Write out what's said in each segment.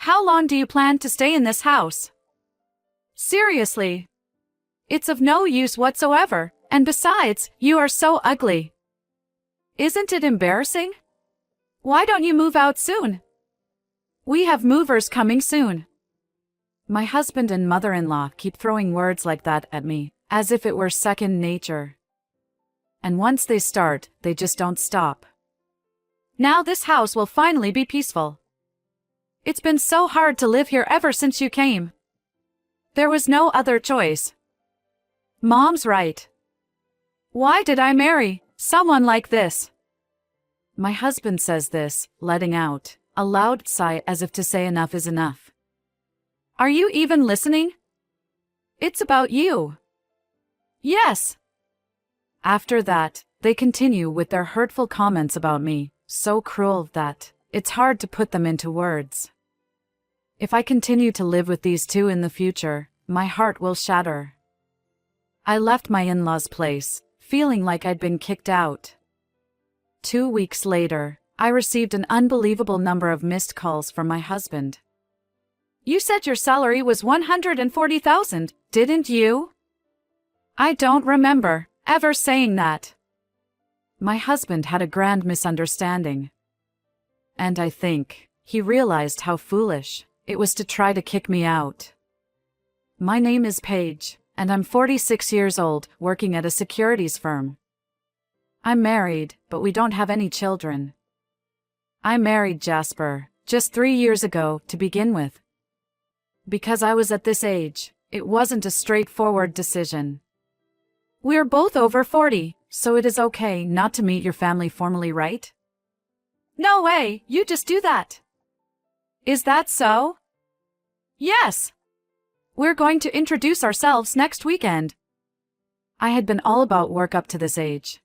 How long do you plan to stay in this house? Seriously. It's of no use whatsoever, and besides, you are so ugly. Isn't it embarrassing? Why don't you move out soon? We have movers coming soon. My husband and mother-in-law keep throwing words like that at me, as if it were second nature. And once they start, they just don't stop. Now this house will finally be peaceful. It's been so hard to live here ever since you came. There was no other choice. Mom's right. Why did I marry someone like this? My husband says this, letting out a loud sigh as if to say enough is enough. Are you even listening? It's about you. Yes. After that, they continue with their hurtful comments about me, so cruel that it's hard to put them into words. If I continue to live with these two in the future, my heart will shatter. I left my in-laws' place, feeling like I'd been kicked out. 2 weeks later, I received an unbelievable number of missed calls from my husband. You said your salary was $140,000, didn't you? I don't remember ever saying that. My husband had a grand misunderstanding. And I think he realized how foolish it was to try to kick me out. My name is Paige, and I'm 46 years old, working at a securities firm. I'm married, but we don't have any children. I married Jasper just 3 years ago to begin with. Because I was at this age, it wasn't a straightforward decision. We're both over 40, so it is okay not to meet your family formally, right? No way, you just do that. Is that so? Yes. We're going to introduce ourselves next weekend. I had been all about work up to this age.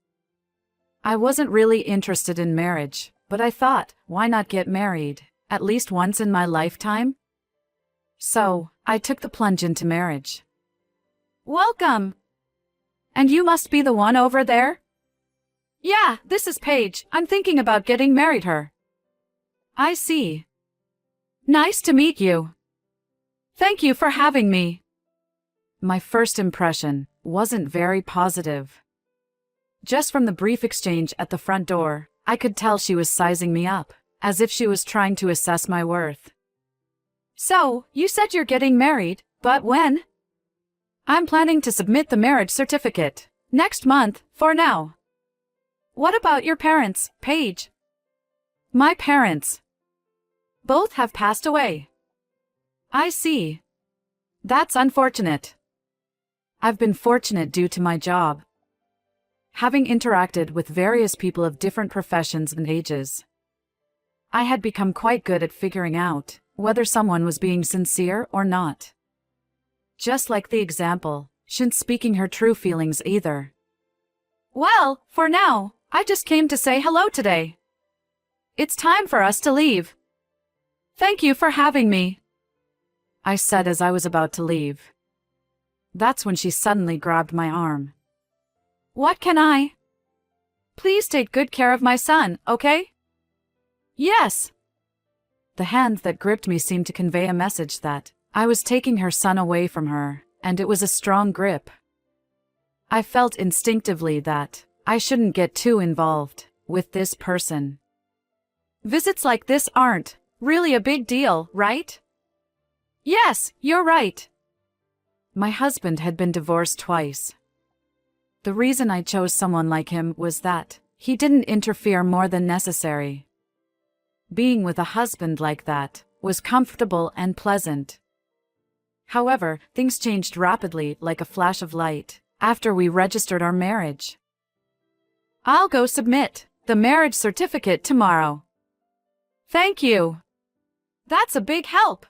I wasn't really interested in marriage, but I thought, why not get married, at least once in my lifetime? So, I took the plunge into marriage. Welcome! And you must be the one over there? Yeah, this is Paige. I'm thinking about getting married her. I see. Nice to meet you. Thank you for having me. My first impression wasn't very positive. Just from the brief exchange at the front door, I could tell she was sizing me up, as if she was trying to assess my worth. So, you said you're getting married, but when? I'm planning to submit the marriage certificate next month, for now. What about your parents, Paige? My parents. Both have passed away. I see. That's unfortunate. I've been fortunate due to my job. Having interacted with various people of different professions and ages, I had become quite good at figuring out whether someone was being sincere or not. Just like the example, she's speaking her true feelings either. Well, for now, I just came to say hello today. It's time for us to leave. Thank you for having me, I said as I was about to leave. That's when she suddenly grabbed my arm. What can I? Please take good care of my son, okay? Yes. The hand that gripped me seemed to convey a message that I was taking her son away from her, and it was a strong grip. I felt instinctively that I shouldn't get too involved with this person. Visits like this aren't really a big deal, right? Yes, you're right. My husband had been divorced twice. The reason I chose someone like him was that he didn't interfere more than necessary. Being with a husband like that was comfortable and pleasant. However, things changed rapidly like a flash of light after we registered our marriage. I'll go submit the marriage certificate tomorrow. Thank you. That's a big help.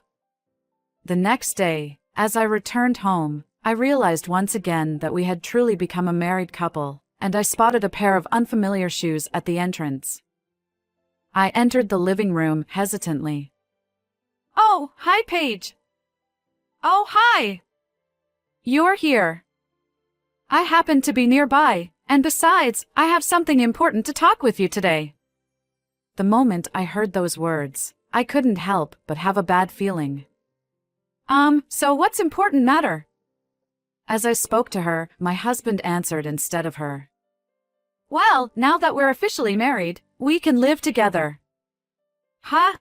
The next day, as I returned home, I realized once again that we had truly become a married couple, and I spotted a pair of unfamiliar shoes at the entrance. I entered the living room hesitantly. Oh, hi, Paige. Oh, hi. You're here. I happen to be nearby, and besides, I have something important to talk with you today. The moment I heard those words, I couldn't help but have a bad feeling. So what's important matter? As I spoke to her, my husband answered instead of her. Well, now that we're officially married, we can live together. Huh?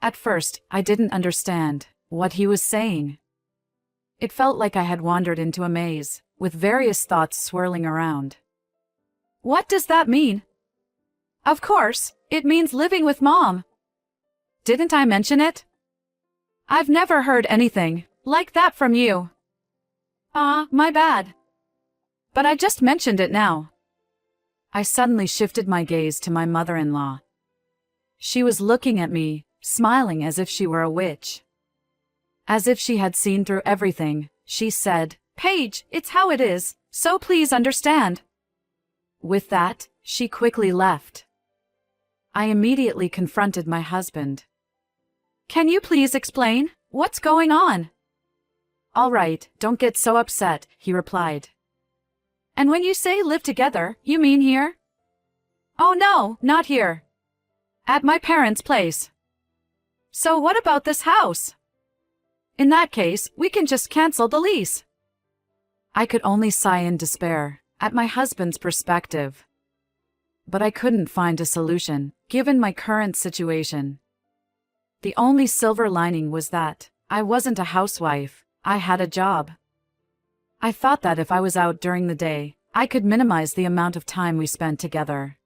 At first, I didn't understand what he was saying. It felt like I had wandered into a maze, with various thoughts swirling around. What does that mean? Of course, it means living with Mom. Didn't I mention it? I've never heard anything like that from you. My bad. But I just mentioned it now. I suddenly shifted my gaze to my mother-in-law. She was looking at me, smiling as if she were a witch. As if she had seen through everything, she said, "Paige, it's how it is, so please understand." With that, she quickly left. I immediately confronted my husband. Can you please explain what's going on? All right, don't get so upset, he replied. And when you say live together, you mean here? Oh no, not here. At my parents' place. So what about this house? In that case, we can just cancel the lease. I could only sigh in despair at my husband's perspective. But I couldn't find a solution, given my current situation. The only silver lining was that I wasn't a housewife, I had a job. I thought that if I was out during the day, I could minimize the amount of time we spent together.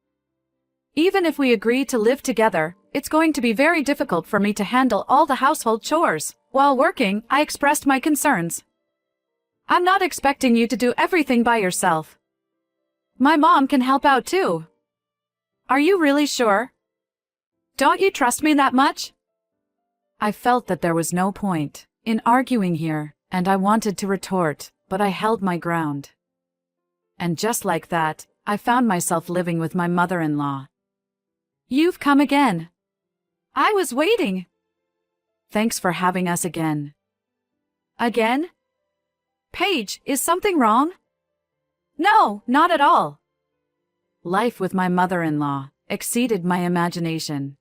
Even if we agree to live together, it's going to be very difficult for me to handle all the household chores. While working, I expressed my concerns. I'm not expecting you to do everything by yourself. My mom can help out too. Are you really sure? Don't you trust me that much? I felt that there was no point in arguing here, and I wanted to retort, but I held my ground. And just like that, I found myself living with my mother-in-law. You've come again. I was waiting. Thanks for having us again. Again? Paige, is something wrong? No, not at all. Life with my mother-in-law exceeded my imagination.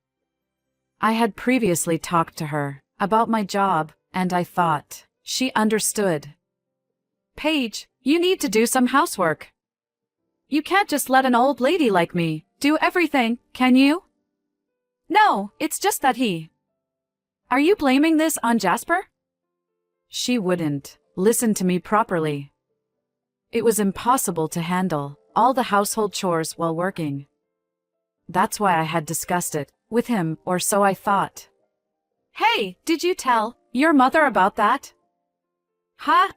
I had previously talked to her about my job, and I thought she understood. Paige, you need to do some housework. You can't just let an old lady like me do everything, can you? No, it's just that he. Are you blaming this on Jasper? She wouldn't listen to me properly. It was impossible to handle all the household chores while working. That's why I had discussed it with him, or so I thought. Hey, did you tell your mother about that? Huh?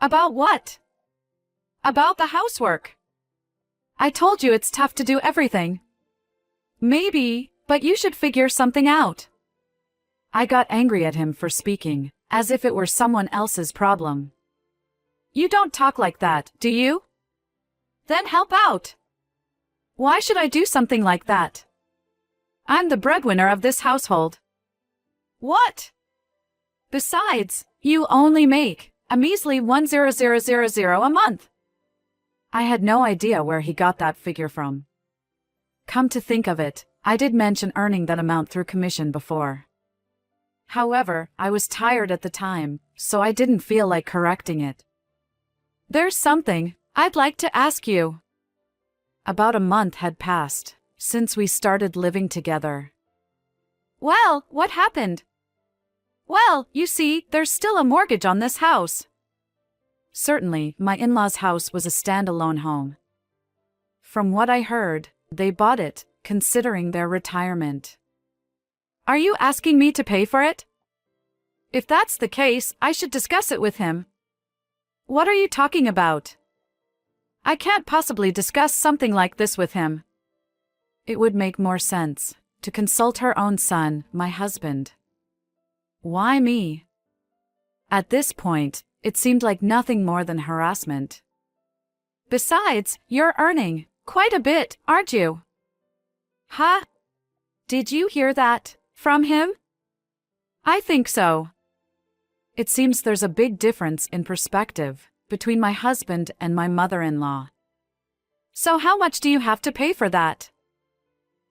About what? About the housework. I told you it's tough to do everything. Maybe, but you should figure something out. I got angry at him for speaking, as if it were someone else's problem. You don't talk like that, do you? Then help out. Why should I do something like that? I'm the breadwinner of this household. What? Besides, you only make a measly $1,000 a month. I had no idea where he got that figure from. Come to think of it, I did mention earning that amount through commission before. However, I was tired at the time, so I didn't feel like correcting it. There's something I'd like to ask you. About a month had passed since we started living together. Well, what happened? Well, you see, there's still a mortgage on this house. Certainly, my in-laws' house was a standalone home. From what I heard, they bought it, considering their retirement. Are you asking me to pay for it? If that's the case, I should discuss it with him. What are you talking about? I can't possibly discuss something like this with him. It would make more sense to consult her own son, my husband. Why me? At this point, it seemed like nothing more than harassment. Besides, you're earning quite a bit, aren't you? Huh? Did you hear that from him? I think so. It seems there's a big difference in perspective between my husband and my mother-in-law. So how much do you have to pay for that?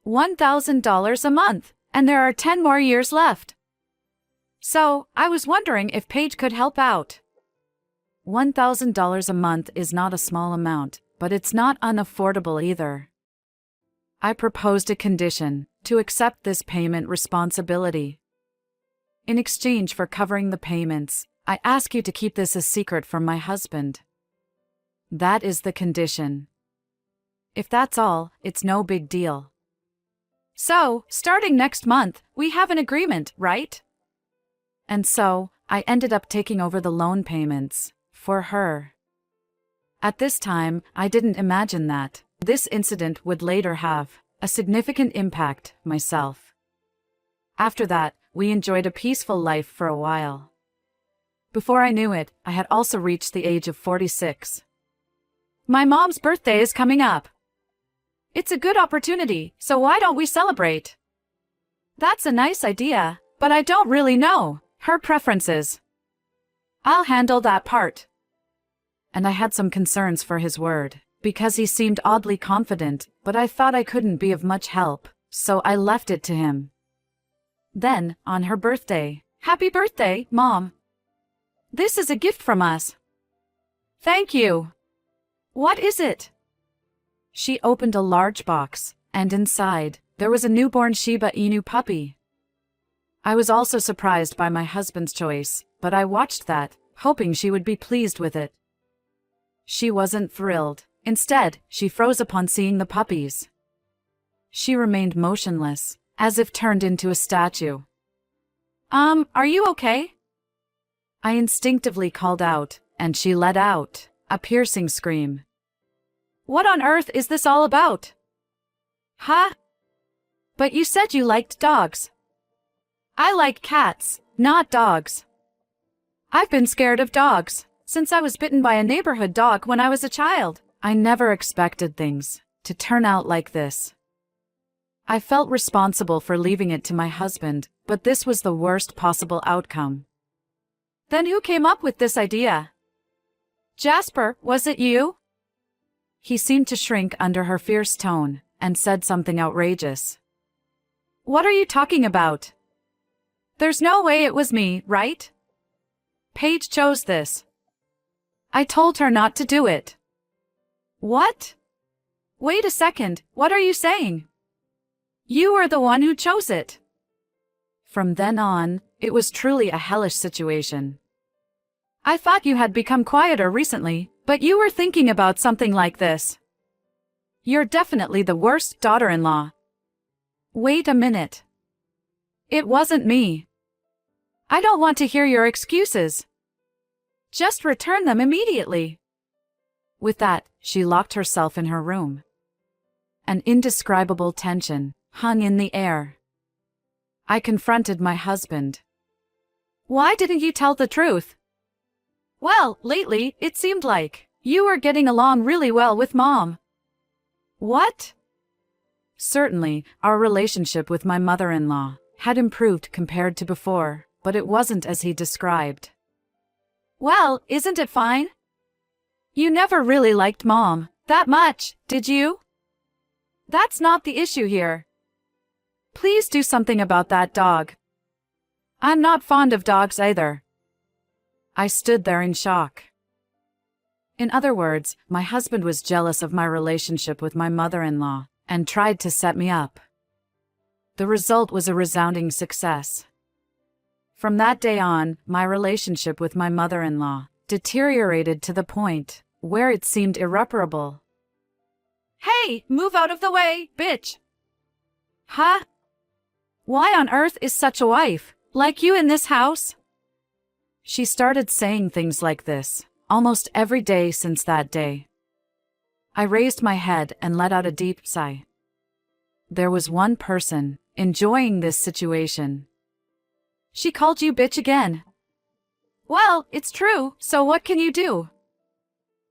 $1,000 a month, And there are 10 more years left. So, I was wondering if Paige could help out. $1,000 a month is not a small amount, but it's not unaffordable either. I proposed a condition to accept this payment responsibility. In exchange for covering the payments, I ask you to keep this a secret from my husband. That is the condition. If that's all, it's no big deal. So, starting next month, we have an agreement, right? And so, I ended up taking over the loan payments for her. At this time, I didn't imagine that this incident would later have a significant impact myself. After that, we enjoyed a peaceful life for a while. Before I knew it, I had also reached the age of 46. My mom's birthday is coming up. It's a good opportunity, so why don't we celebrate? That's a nice idea, but I don't really know her preferences. I'll handle that part. And I had some concerns for his word, because he seemed oddly confident, but I thought I couldn't be of much help, so I left it to him. Then, on her birthday, "Happy birthday, Mom. This is a gift from us." "Thank you. What is it?" She opened a large box, and inside, there was a newborn Shiba Inu puppy. I was also surprised by my husband's choice, but I watched that, hoping she would be pleased with it. She wasn't thrilled. Instead, she froze upon seeing the puppies. She remained motionless, as if turned into a statue. Are you okay?" I instinctively called out, and she let out a piercing scream. "What on earth is this all about?" "Huh? But you said you liked dogs." "I like cats, not dogs. I've been scared of dogs since I was bitten by a neighborhood dog when I was a child." I never expected things to turn out like this. I felt responsible for leaving it to my husband, but this was the worst possible outcome. "Then who came up with this idea?" "Jasper, was it you?" He seemed to shrink under her fierce tone, and said something outrageous. "What are you talking about? There's no way it was me, right? Paige chose this. I told her not to do it." "What? Wait a second, what are you saying? You were the one who chose it." From then on, it was truly a hellish situation. "I thought you had become quieter recently, but you were thinking about something like this. You're definitely the worst daughter-in-law." "Wait a minute. It wasn't me. I don't want to hear your excuses. Just return them immediately." With that, she locked herself in her room. An indescribable tension hung in the air. I confronted my husband. "Why didn't you tell the truth?" "Well, lately, it seemed like you were getting along really well with Mom." "What?" Certainly, our relationship with my mother-in-law had improved compared to before, but it wasn't as he described. "Well, isn't it fine? You never really liked Mom that much, did you? That's not the issue here. Please do something about that dog. I'm not fond of dogs either." I stood there in shock. In other words, my husband was jealous of my relationship with my mother-in-law and tried to set me up. The result was a resounding success. From that day on, my relationship with my mother-in-law deteriorated to the point where it seemed irreparable. "Hey, move out of the way, bitch!" "Huh? Why on earth is such a wife like you in this house?" She started saying things like this almost every day since that day. I raised my head and let out a deep sigh. There was one person enjoying this situation. "She called you bitch again." "Well, it's true, so what can you do?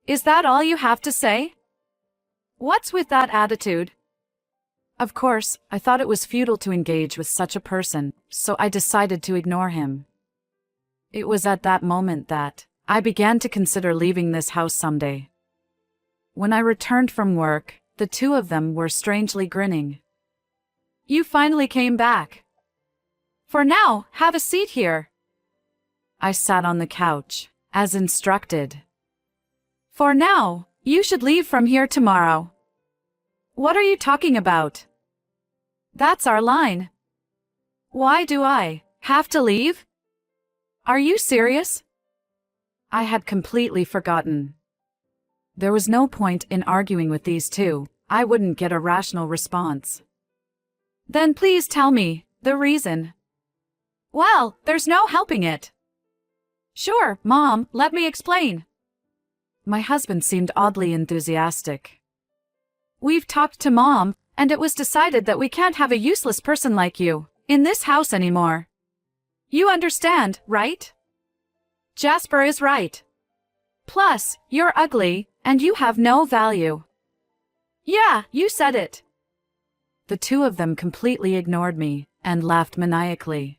Is that all you have to say? What's with that attitude?" Of course, I thought it was futile to engage with such a person, so I decided to ignore him. It was at that moment that I began to consider leaving this house someday. When I returned from work, the two of them were strangely grinning. "You finally came back. For now, have a seat here. I sat on the couch, as instructed. For now, you should leave from here tomorrow. What are you talking about? That's our line. Why do I have to leave? Are you serious? I had completely forgotten. There was no point in arguing with these two. I wouldn't get a rational response. Then please tell me the reason. Well, there's no helping it. Sure, Mom, let me explain. My husband seemed oddly enthusiastic. We've talked to Mom, and it was decided that we can't have a useless person like you in this house anymore. You understand, right? Jasper is right. Plus, you're ugly, and you have no value. Yeah, you said it. The two of them completely ignored me and laughed maniacally.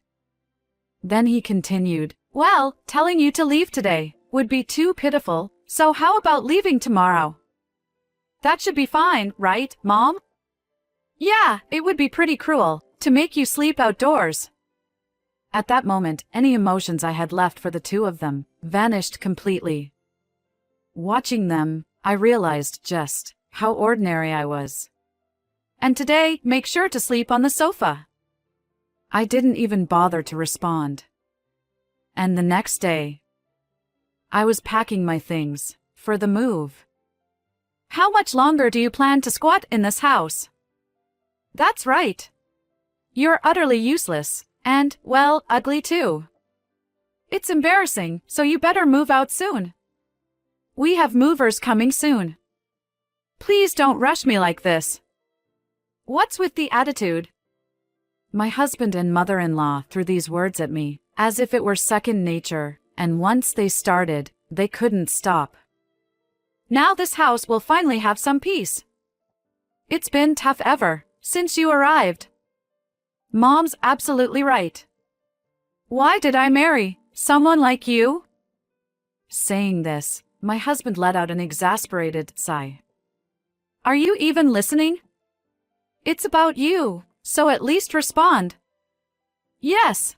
Then he continued, well, telling you to leave today would be too pitiful, so how about leaving tomorrow? That should be fine, right, Mom? Yeah, it would be pretty cruel to make you sleep outdoors. At that moment, any emotions I had left for the two of them vanished completely. Watching them, I realized just how ordinary I was. And today, make sure to sleep on the sofa. I didn't even bother to respond. And the next day, I was packing my things for the move. How much longer do you plan to squat in this house? That's right. You're utterly useless, and, well, ugly too. It's embarrassing, so you better move out soon. We have movers coming soon. Please don't rush me like this. What's with the attitude? My husband and mother-in-law threw these words at me, as if it were second nature, and once they started, they couldn't stop. Now this house will finally have some peace. It's been tough ever since you arrived. Mom's absolutely right. Why did I marry someone like you? Saying this, my husband let out an exasperated sigh. Are you even listening? It's about you, so at least respond. Yes.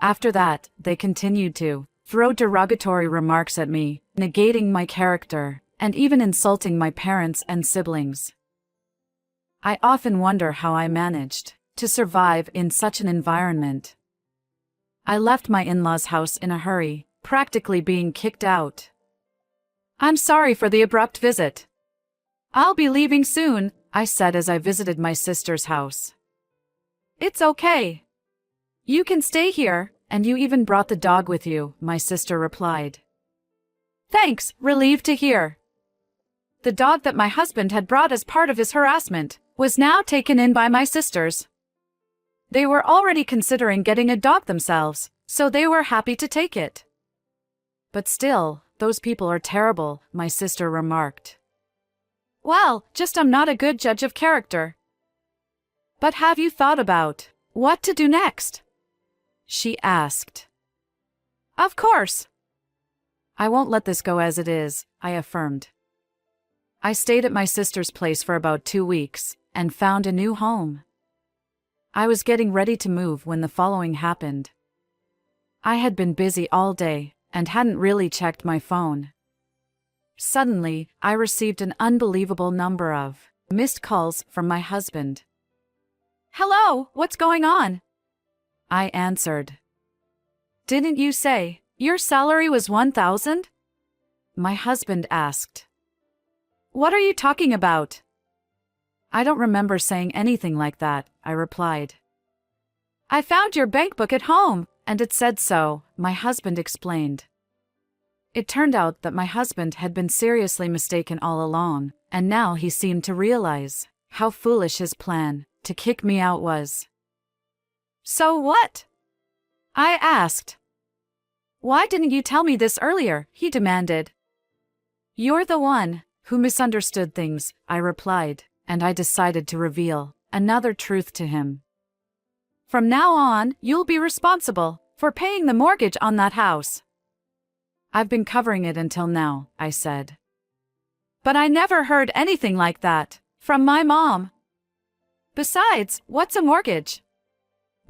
After that, they continued to throw derogatory remarks at me, negating my character, and even insulting my parents and siblings. I often wonder how I managed to survive in such an environment. I left my in-laws' house in a hurry, practically being kicked out. I'm sorry for the abrupt visit. I'll be leaving soon, I said as I visited my sister's house. It's okay. You can stay here, and you even brought the dog with you, my sister replied. Thanks, relieved to hear. The dog that my husband had brought as part of his harassment was now taken in by my sisters. They were already considering getting a dog themselves, so they were happy to take it. But still, those people are terrible, my sister remarked. Well, just I'm not a good judge of character. But have you thought about what to do next? She asked. Of course. I won't let this go as it is, I affirmed. I stayed at my sister's place for about 2 weeks and found a new home. I was getting ready to move when the following happened. I had been busy all day and hadn't really checked my phone. Suddenly, I received an unbelievable number of missed calls from my husband. Hello, what's going on? I answered. Didn't you say your salary was 1,000? My husband asked. What are you talking about? I don't remember saying anything like that, I replied. I found your bank book at home, and it said so, my husband explained. It turned out that my husband had been seriously mistaken all along, and now he seemed to realize how foolish his plan to kick me out was. So what? I asked. Why didn't you tell me this earlier? He demanded. You're the one who misunderstood things, I replied, and I decided to reveal another truth to him. From now on, you'll be responsible for paying the mortgage on that house. I've been covering it until now, I said. But I never heard anything like that from my mom. Besides, what's a mortgage?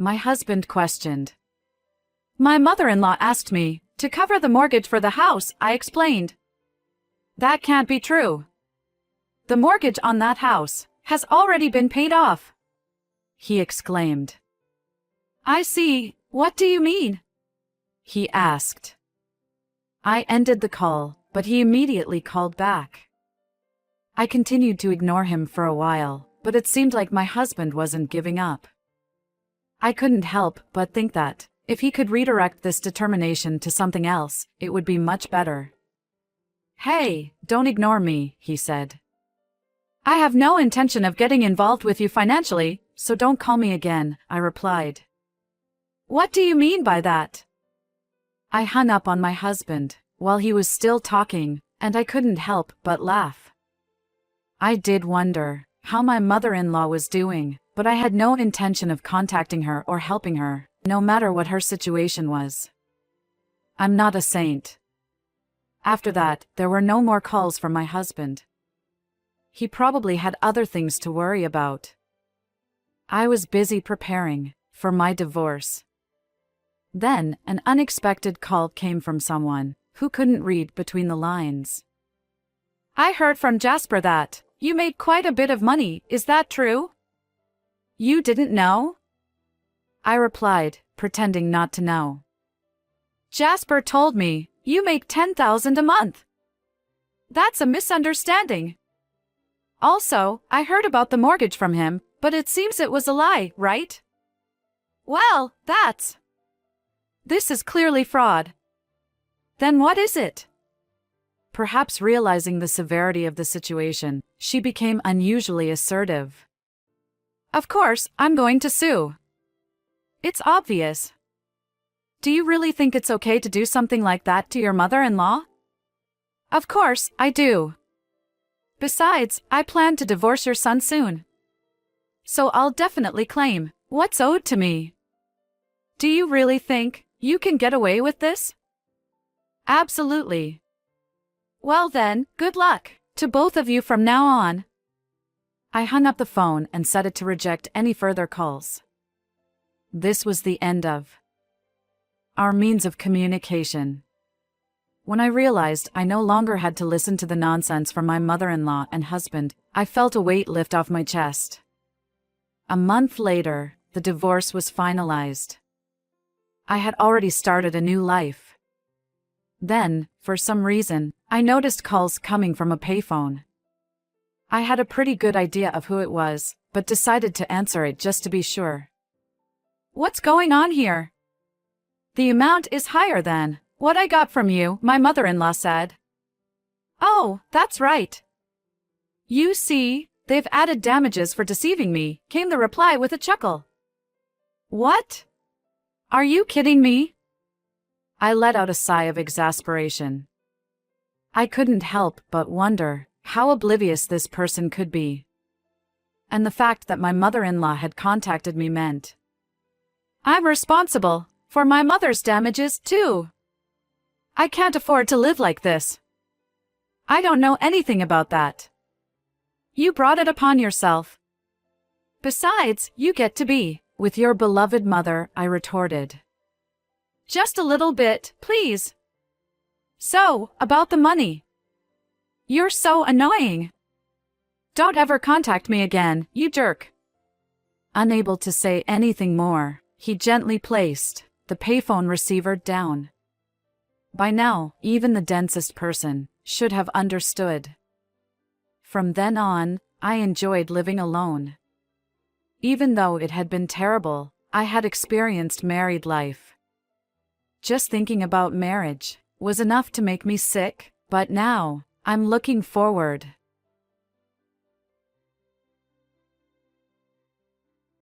my husband questioned. My mother-in-law asked me to cover the mortgage for the house, I explained. That can't be true. The mortgage on that house has already been paid off, he exclaimed. I see, what do you mean? He asked. I ended the call, but he immediately called back. I continued to ignore him for a while, but it seemed like my husband wasn't giving up. I couldn't help but think that, if he could redirect this determination to something else, it would be much better. Hey, don't ignore me, he said. I have no intention of getting involved with you financially, so don't call me again, I replied. What do you mean by that? I hung up on my husband while he was still talking, and I couldn't help but laugh. I did wonder how my mother-in-law was doing, but I had no intention of contacting her or helping her, no matter what her situation was. I'm not a saint. After that, there were no more calls from my husband. He probably had other things to worry about. I was busy preparing for my divorce. Then, an unexpected call came from someone who couldn't read between the lines. I heard from Jasper that you made quite a bit of money, is that true? You didn't know? I replied, pretending not to know. Jasper told me you make $10,000 a month. That's a misunderstanding. Also, I heard about the mortgage from him, but it seems it was a lie, right? Well, this is clearly fraud. Then what is it? Perhaps realizing the severity of the situation, she became unusually assertive. Of course, I'm going to sue. It's obvious. Do you really think it's okay to do something like that to your mother-in-law? Of course, I do. Besides, I plan to divorce your son soon. So I'll definitely claim what's owed to me. Do you really think you can get away with this? Absolutely. Well then, good luck to both of you from now on. I hung up the phone and set it to reject any further calls. This was the end of our means of communication. When I realized I no longer had to listen to the nonsense from my mother-in-law and husband, I felt a weight lift off my chest. A month later, the divorce was finalized. I had already started a new life. Then, for some reason, I noticed calls coming from a payphone. I had a pretty good idea of who it was, but decided to answer it just to be sure. What's going on here? The amount is higher than what I got from you, my mother-in-law said. Oh, that's right. You see, they've added damages for deceiving me, came the reply with a chuckle. What? Are you kidding me? I let out a sigh of exasperation. I couldn't help but wonder how oblivious this person could be. And the fact that my mother-in-law had contacted me meant I'm responsible for my mother's damages, too. I can't afford to live like this. I don't know anything about that. You brought it upon yourself. Besides, you get to be with your beloved mother, I retorted. Just a little bit, please. So, about the money. You're so annoying. Don't ever contact me again, you jerk. Unable to say anything more, he gently placed the payphone receiver down. By now, even the densest person should have understood. From then on, I enjoyed living alone. Even though it had been terrible, I had experienced married life. Just thinking about marriage was enough to make me sick, but now, I'm looking forward